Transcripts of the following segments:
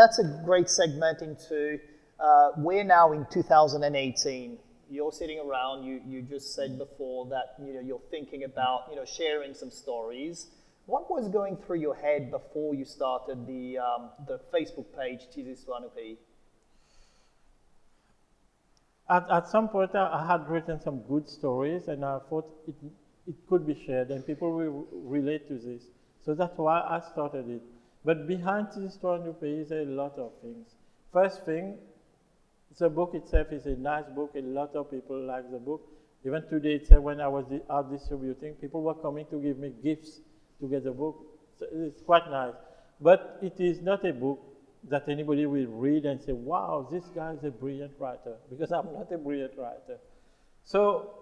that's a great segment into, we're now in 2018. You're sitting around, you just said before that you're thinking about sharing some stories. What was going through your head before you started the Facebook page Tizistwar Nou Pays? At some point, I had written some good stories, and I thought it could be shared, and people will relate to this. So that's why I started it. But behind Tizistwar Nou Pays, there are a lot of things. First thing, the book itself is a nice book. A lot of people like the book. Even today itself, when I was out distributing, people were coming to give me gifts to get the book. So it's quite nice. But it is not a book that anybody will read and say, wow, this guy is a brilliant writer, because I'm not a brilliant writer. So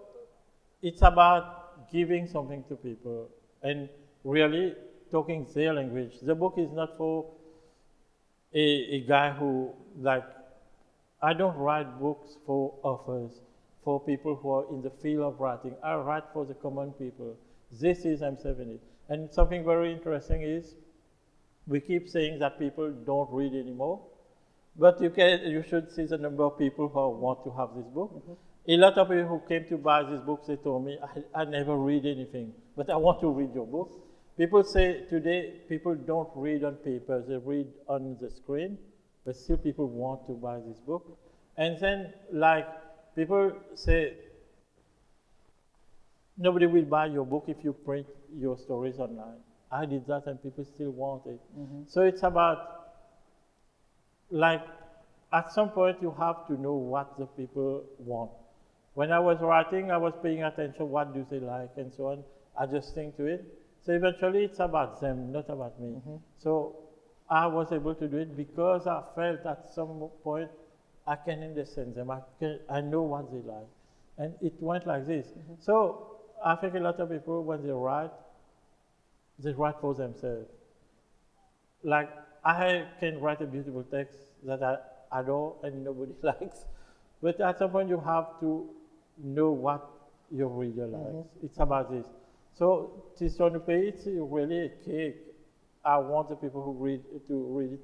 it's about giving something to people and really talking their language. The book is not for a guy who, like, I don't write books for authors, for people who are in the field of writing. I write for the common people. This is I'm saving it. And something very interesting is, we keep saying that people don't read anymore, but you should see the number of people who want to have this book. A lot of people who came to buy this book, they told me, I never read anything, but I want to read your book. People say today, people don't read on paper, they read on the screen, but still people want to buy this book. And then, like, people say, nobody will buy your book if you print your stories online. I did that and people still want it. So it's about, like, at some point you have to know what the people want. When I was writing, I was paying attention, what do they like and so on, adjusting to it. So eventually it's about them, not about me. So I was able to do it because I felt at some point I can understand them, I know what they like. And it went like this. So I think a lot of people, when they write for themselves. Like, I can write a beautiful text that I adore and nobody likes, but at some point you have to know what your reader likes. It's about this. So Tizistwar Nou Pays, it's really a cake. I want the people who read it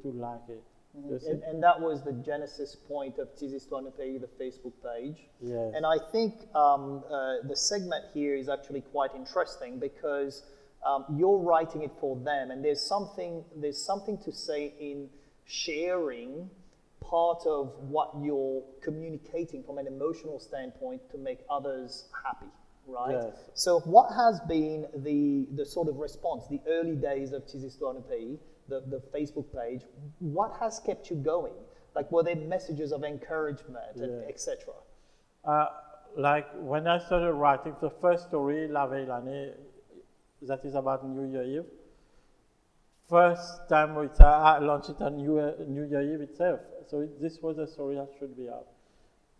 to like it. And that was the genesis point of Tizistwar Nou Pays, the Facebook page. Yes. And I think the segment here is actually quite interesting because you're writing it for them, and there's something to say in sharing part of what you're communicating from an emotional standpoint to make others happy, right? Yes. So what has been the sort of response, the early days of Tizistwar Nou Pays, the Facebook page? What has kept you going? Like, were there messages of encouragement, and etc.? Like, when I started writing the first story, La Veille l'année, that is about New Year Eve. First time I launched it on New Year Eve itself. So this was a story that should be out.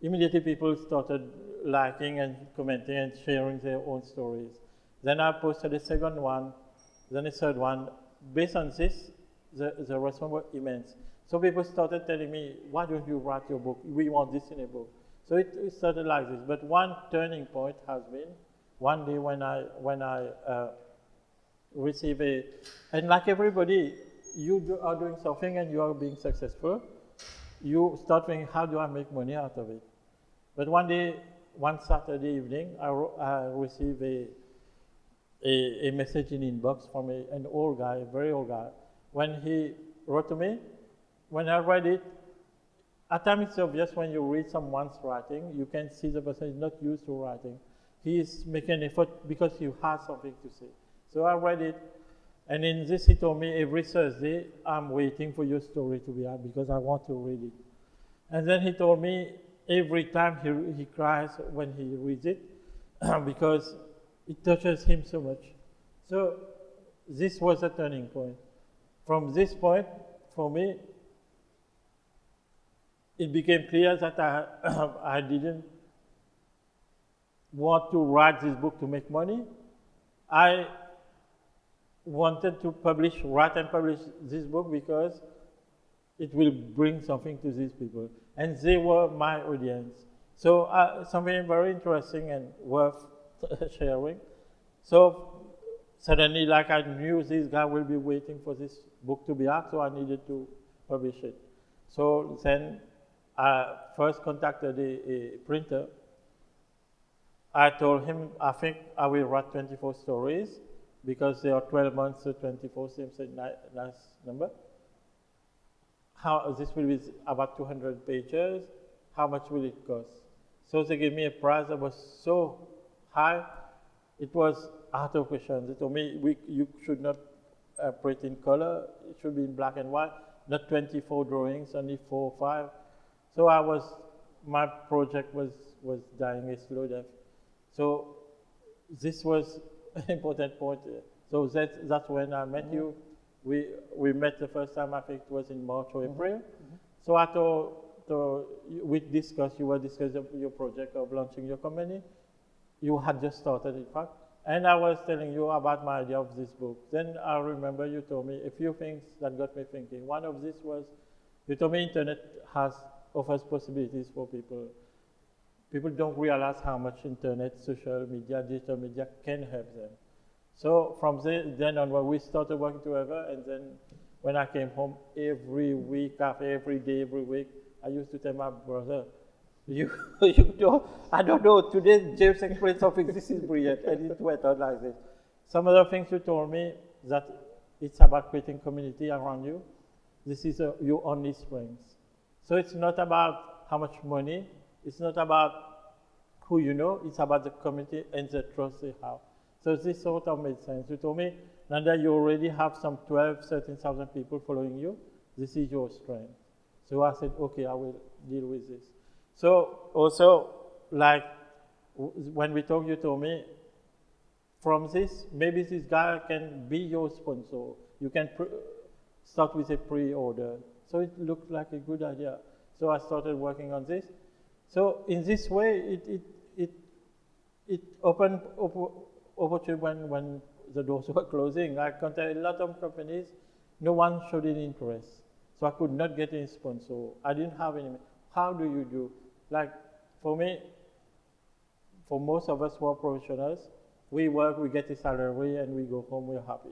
Immediately people started liking and commenting and sharing their own stories. Then I posted a second one, then a third one. Based on this, the response was immense. So people started telling me, why don't you write your book? We want this in a book. So it started like this. But one turning point has been one day when I receive and like everybody, you are doing something and you are being successful. You start thinking, how do I make money out of it? But one day, one Saturday evening, I received a message in inbox from an old guy, a very old guy. When he wrote to me, when I read it, at times it's obvious when you read someone's writing, you can see the person is not used to writing. He is making an effort because he has something to say. So I read it, and in this he told me, every Thursday, I'm waiting for your story to be out because I want to read it. And then he told me, every time he cries when he reads it, because it touches him so much. So this was a turning point. From this point, for me, it became clear that I didn't want to write this book to make money. I wanted to write and publish this book because it will bring something to these people. And they were my audience. So something very interesting and worth sharing. So suddenly, like, I knew this guy will be waiting for this book to be out, so I needed to publish it. So then I first contacted a printer. I told him, I think I will write 24 stories because there are 12 months, so 24 seems a nice number. How this will be about 200 pages. How much will it cost? So they gave me a price that was so high, it was out of question. They told me you should not print in color. It should be in black and white, not 24 drawings, only 4 or 5. So my project was dying a slow death. So this was an important point. So that's when I met you. We met the first time, I think it was in March or April. So I thought, we discussed, you were discussing your project of launching your company. You had just started, in fact. And I was telling you about my idea of this book. Then I remember you told me a few things that got me thinking. One of these was, you told me internet offers possibilities for people. People don't realize how much internet, social media, digital media can help them. So from then on, we started working together, and then when I came home every week, every day, every week, I used to tell my brother, you know, I don't know, today James explained something, this is brilliant, and it went on like this. Some other things you told me, that it's about creating community around you. This is your only strength. So it's not about how much money, it's not about who you know, it's about the community and the trust they have. So this sort of made sense. You told me, Nanda, you already have some 12, 13,000 people following you. This is your strength. So I said, okay, I will deal with this. So also, like, when we talked, you told me, from this, maybe this guy can be your sponsor. You can start with a pre-order. So it looked like a good idea. So I started working on this. So in this way, it opened opportunity when the doors were closing. I contacted a lot of companies. No one showed any interest. So I could not get any sponsor. I didn't have any. How do you do? Like, for me, for most of us who are professionals, we work, we get a salary, and we go home, we're happy.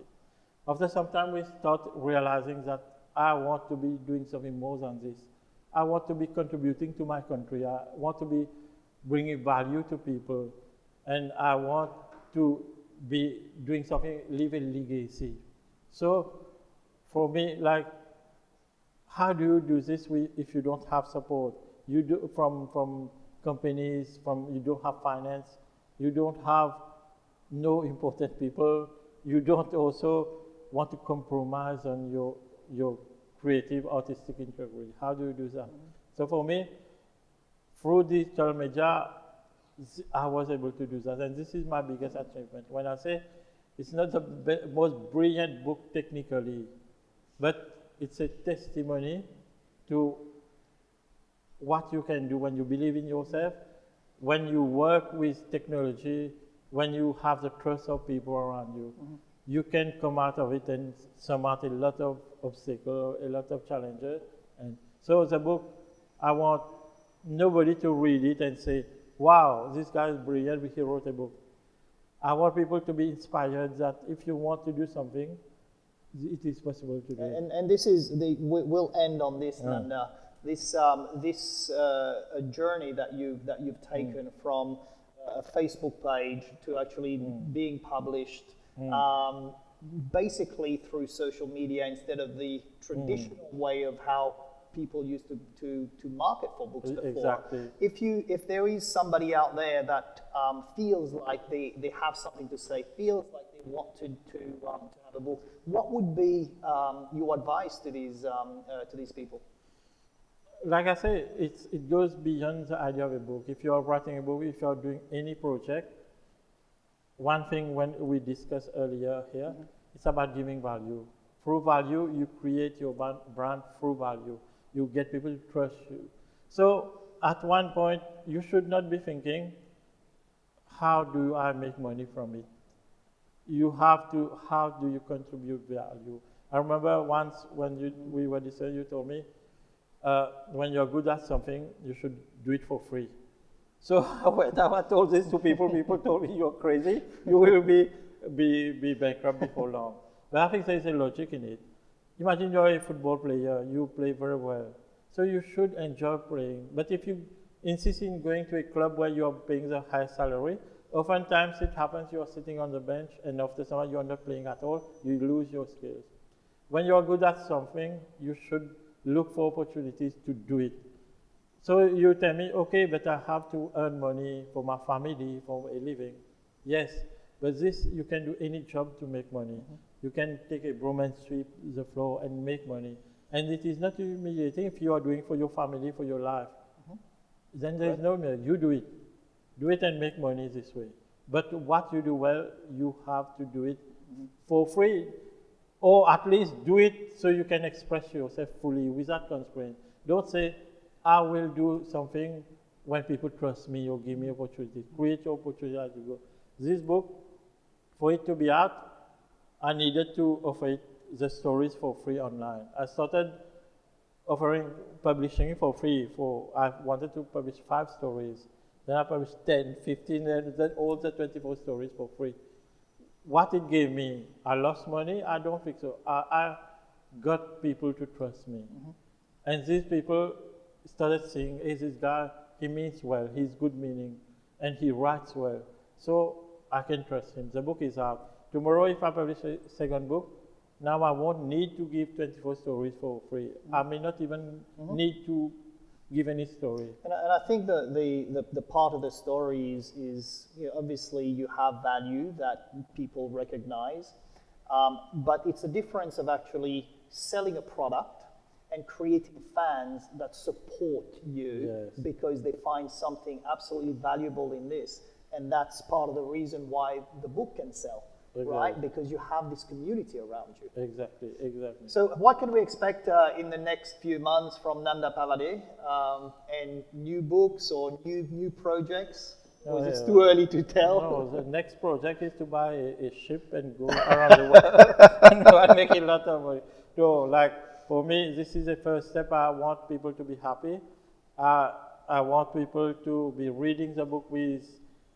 After some time, we start realizing that I want to be doing something more than this. I want to be contributing to my country. I want to be bringing value to people. And I want to be doing something, leave a legacy. So for me, like, how do you do this if you don't have support? You do from companies, you don't have finance, you don't have no important people, you don't also want to compromise on your creative, artistic integrity. How do you do that? So for me, through digital media, I was able to do that, and this is my biggest achievement. When I say it's not the most brilliant book technically, but it's a testimony to what you can do when you believe in yourself, when you work with technology, when you have the trust of people around you. You can come out of it and surmount a lot of obstacles, a lot of challenges. And so the book, I want nobody to read it and say, wow, this guy is brilliant, he wrote a book. I want people to be inspired that if you want to do something, it is possible to do. And this is we'll end on this, Nanda. This journey that you've taken from a Facebook page to actually being published, basically through social media instead of the traditional way of how people used to market for books before. Exactly. If there is somebody out there that feels like they have something to say, feels like they want to have a book, what would be your advice to these people? Like I say, it goes beyond the idea of a book. If you are writing a book, if you are doing any project, one thing when we discussed earlier here, it's about giving value. Through value, you create your brand through value. You get people to trust you. So at one point, you should not be thinking, how do I make money from it? You have to, how do you contribute value? I remember once when we were discussing, you told me, when you're good at something, you should do it for free. So when I told this to people, people told me, you're crazy, you will be bankrupt before long. But I think there is a logic in it. Imagine you're a football player, you play very well. So you should enjoy playing. But if you insist in going to a club where you are paying the high salary, oftentimes it happens you are sitting on the bench and after some you are not playing at all, you lose your skills. When you are good at something, you should look for opportunities to do it. So you tell me, okay, but I have to earn money for my family, for a living. Yes, but this, you can do any job to make money. You can take a broom and sweep the floor and make money. And it is not humiliating if you are doing for your family, for your life. Then there is no merit. You do it. Do it and make money this way. But what you do well, you have to do it for free. Or at least do it so you can express yourself fully without constraint. Don't say, I will do something when people trust me or give me opportunity. Create your opportunity as you go. This book, for it to be out, I needed to offer it, the stories for free online. I started offering publishing for free. I wanted to publish 5 stories. Then I published 10, 15, and then all the 24 stories for free. What it gave me, I lost money? I don't think so. I got people to trust me. And these people started saying, hey, this guy, he means well, he's good meaning, and he writes well. So I can trust him. The book is out. Tomorrow, if I publish a second book, now I won't need to give 24 stories for free. I may not even need to give any story. And I think the part of the story is obviously you have value that people recognize, but it's a difference of actually selling a product and creating fans that support you because they find something absolutely valuable in this. And that's part of the reason why the book can sell. Right, because you have this community around you. Exactly. So what can we expect in the next few months from Nanda Pavaday? And new books or new projects? Or is it too early to tell? No, the next project is to buy a ship and go around the world. No, I make a lot of money. So, like, for me, this is the first step. I want people to be happy. I want people to be reading the book with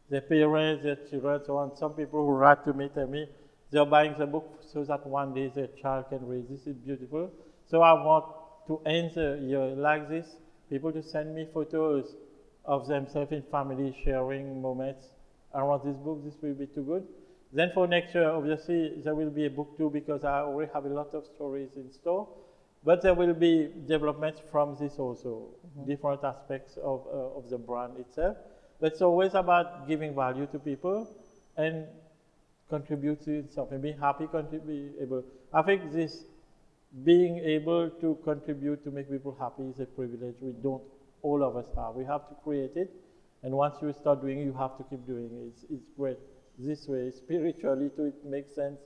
their parents, their children, so on. Some people who write to me tell me they're buying the book so that one day their child can read. This is beautiful. So I want to end the year like this, people to send me photos of themselves in family sharing moments around this book. This will be too good. Then for next year, obviously, there will be a book too because I already have a lot of stories in store. But there will be developments from this also, different aspects of the brand itself. But it's always about giving value to people and contributing something, being happy, able. I think this being able to contribute to make people happy is a privilege we don't all of us have. We have to create it, and once you start doing it, you have to keep doing it. It's great. This way, spiritually, too, it makes sense.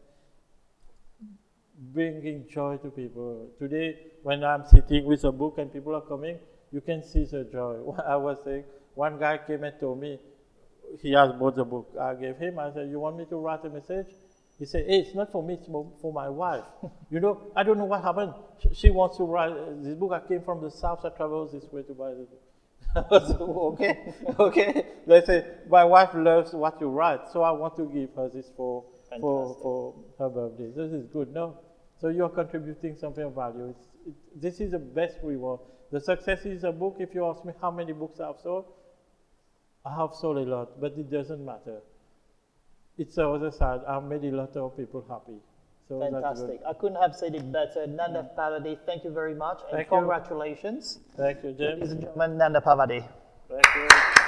Bringing joy to people. Today, when I'm sitting with a book and people are coming, you can see the joy. I was saying, one guy came and told me he has bought the book. I gave him, I said, you want me to write a message? He said, hey, it's not for me, it's for my wife. I don't know what happened. She wants to write this book. I came from the south, I traveled this way to buy the book. I was okay. They said, my wife loves what you write, so I want to give her this for her birthday. This is good, no? So you're contributing something of value. This is the best reward. The success is a book. If you ask me how many books I've sold, I have sold a lot, but it doesn't matter. It's the other side. I've made a lot of people happy. So fantastic. I couldn't have said it better. Nanda Pavaday, thank you very much, and thank congratulations. You. Thank you, James. Ladies and gentlemen, Nanda Pavaday. Thank you.